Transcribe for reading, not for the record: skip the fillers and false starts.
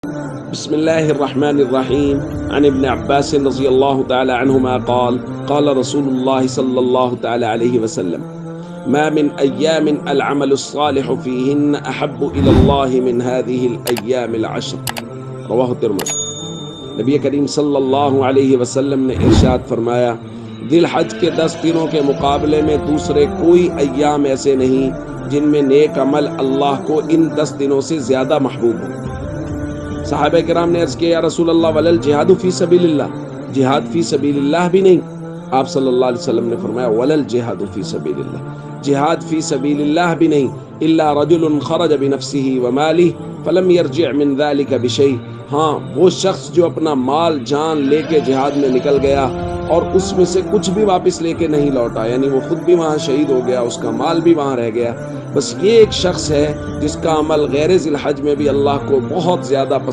بسم الله الرحمن الرحيم. عن ابن عباس رضي الله تعالى عنهما قال قال رسول الله صلى الله تعالى عليه وسلم ما من أيام العمل الصالح فيهن أحب إلى الله من هذه الأيام العشر. رواہ الترمذی۔ نبی کریم صلی اللہ علیہ وسلم نے ارشاد فرمایا، ذی الحج کے 10 دنوں کے مقابلے میں دوسرے کوئی ایام ایسے نہیں جن میں نیک عمل اللہ کو ان 10 دنوں سے زیادہ محبوب ہو۔ صحابہ کرام نے عرض کیا، یا رسول اللہ ولل جہاد فی سبیل اللہ، جہاد فی سبیل اللہ بھی نہیں؟ آپ صلی اللہ علیہ وسلم نے فرمایا ولل جہاد فی سبیل اللہ، جہاد فی سبیل اللہ بھی نہیں، الا رجل خرج بنفسه وماله فلم يرجع من ذلك بشيء، ہاں وہ شخص جو اپنا مال جان لے کے جہاد میں نکل گیا اور اس میں سے کچھ بھی واپس لے کے نہیں لوٹا، یعنی وہ خود بھی وہاں شہید ہو گیا، اس کا مال بھی وہاں رہ گیا، بس یہ ایک شخص ہے جس کا عمل غیر ذی الحج میں بھی اللہ کو بہت زیادہ پسند